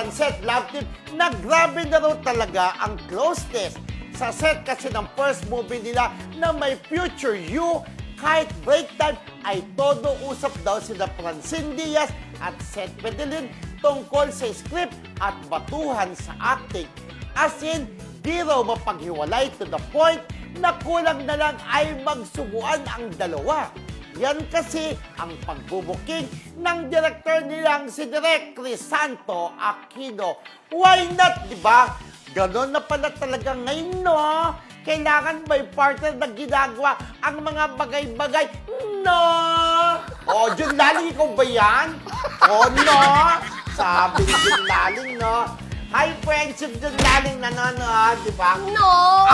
Francet love team na grabe na raw talaga ang closeness. Sa set kasi ng first movie nila na may future you, kahit break time ay todo usap daw sina Francine Diaz at Seth Pedelin tungkol sa script at batuhan sa acting. As in, di raw mapaghiwalay to the point na kulang na lang ay magsubuan ang dalawa. Yan kasi ang pagbubuking ng director nilang si Direk Crisanto Aquino. Why not, di ba? Ganon na pala talaga ngayon, no? Kailangan may partner na ginagawa ang mga bagay-bagay. No! O, Jun Laling, ikaw ba yan? O, no! Sabi ni Jun Laling, no? Hi, friendship Jun Laling nanonood, di ba? No!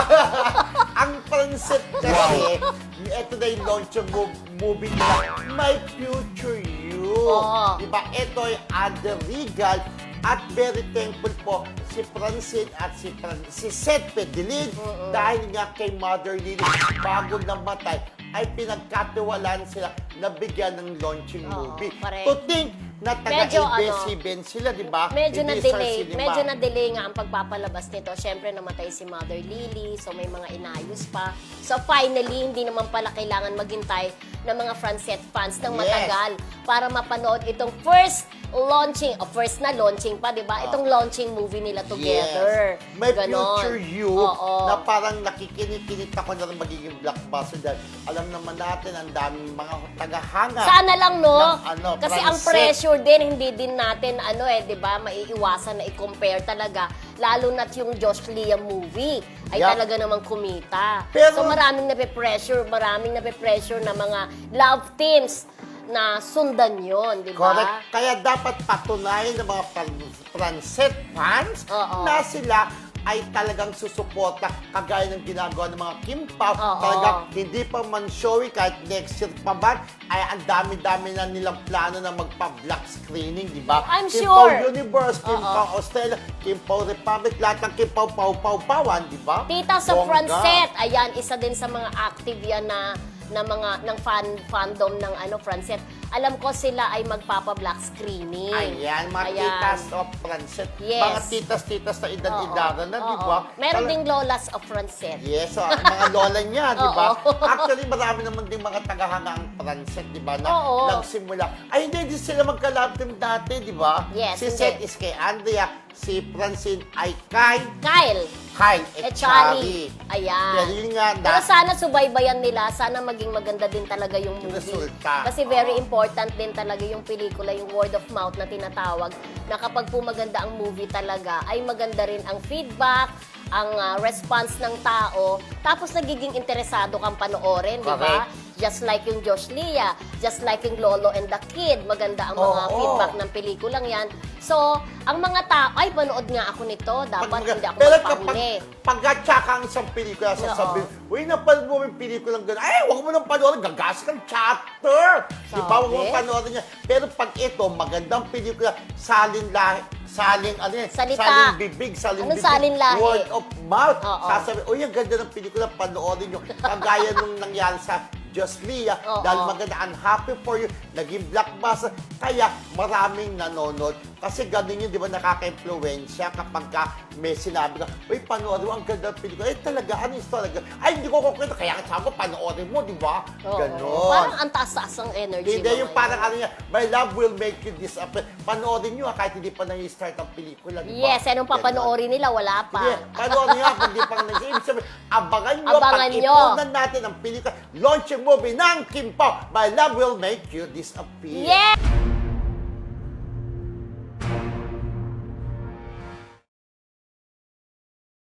Ang concept kasi, ito na yung launch ng movie nila, My Future You. Oo. Diba? Ito ay Ada Regal at very thankful po si Francine at si Seth Pedelin dahil nga kay Mother Lily bago namatay ay pinagkatiwalaan sila na bigyan ng launching movie. correct. To think na Medyo, taga-ABS-CBN sila, di ba? Medyo Hindi na-delay. Star Cinema. Medyo na-delay nga ang pagpapalabas nito. Siyempre, namatay si Mother Lily. So, may mga inayos pa. So, finally, hindi naman pala kailangan maghintay ng mga Francet fans ng matagal para mapanood itong first na launching pa, di ba? Itong launching movie nila together. Yes. May Ganon. Future You Oo. na parang nakikinit-kinit ako na rin magiging blockbuster dahil alam naman natin ang daming mga tagahanga. Sana lang, no? ng, Kasi ang Francet. pressure din, hindi din natin, di ba, maiiwasan na i-compare talaga. Lalo na't yung Josh Lea movie ay Yup. talaga namang kumita. Pero- So maraming nape-pressure na mga love teams na sundan yon, di ba? Correct. Kaya dapat patunayan ng mga Francet fans Oo. na sila ay talagang susuporta kagaya ng ginagawa ng mga Kim Pao. Oo. Talagang hindi pa man showy kahit next year pa man ay ang dami-dami na nilang plano na magpa-black screening, di ba? I'm Kim sure. Pao Universe, Kim Oo. Pao Australia, Kim Pao Republic, lahat ng Kim Pao Pau-Pau-Pawan, di ba? Tita sa Bongga. Francet, ayan, isa din sa mga active yan na mga ng fandom ng Francet. Alam ko sila ay magpapa-black screening. Ayan, mga Ayan. titas of Francet. Yes. Mga titas-titas na edad-edad na, di Oo. ba? Meron Tala- ding lolas of Francet. Yes, so, ang mga lola niya, di ba? Oo. Actually, marami naman din mga tagahanga ang Francet, di ba? Na Oo. nagsimula. Ay, hindi sila magka-love team dati, di ba? Yes, Si hindi. Seth is kay Andrea, si Francine ay kay Kyle Kyle Echari. Echari. Ayan. Pero yun nga, Pero sana subaybayan nila, sana maging maganda din talaga yung movie. resulta. Kasi very important din talaga yung pelikula, yung word of mouth na tinatawag, na kapag po maganda ang movie talaga, ay maganda rin ang feedback, ang response ng tao, tapos nagiging interesado kang panoorin, di ba? Correct. Just like yung Josh Lea, just like yung Lolo and the Kid, maganda ang mga Oo. feedback ng pelikulang yan. So, ang mga tao, ay, panood nga ako nito, dapat hindi ako Pero magpahuli. pag-atsaka ang isang pelikula, sasabihin, uy, napanood mo yung pelikulang gano'n. Ay, huwag mo nang panoorin, gagas kang chapter. Di ba, huwag mo Sabi? panoorin niya. Pero pag ito, magandang pelikula, salin lahi, Salita. salin bibig, salin Anong bibig, salin lahi? word of mouth. Oo. Sasabi, uy, ang ganda ng pelikula, panoorin nyo. Kagaya nung nangyari sa Josh Lea, Oo. dahil maganda, I'm happy for you, naging blockbuster, kaya maraming nanonood. Kasi ganun yun, di ba, nakaka-influensya kapag ka may sinabi ka, uy, panoorin mo, ang ganda ng pelikula. Eh, talaga, ano yung story? Ay, hindi ko kukwento, kaya sabi ko, panoorin mo, di ba? Oo. Ganon. Parang ang taas-taas ang energy. Hindi, mo yung ngayon. parang ano niya, my love will make you disappear. Panoorin nyo, kahit hindi pa nang-start ang pelikula, di ba? Yes, anong papanoorin nila? Wala pa. Hindi, panoorin nyo, kung hindi pang nag-ibig abangan nyo, Abangan nyo. pag-ipunan natin ang pelikula, launching movie ng Kim Pao, My Love Will Make You Disappear. Yeah!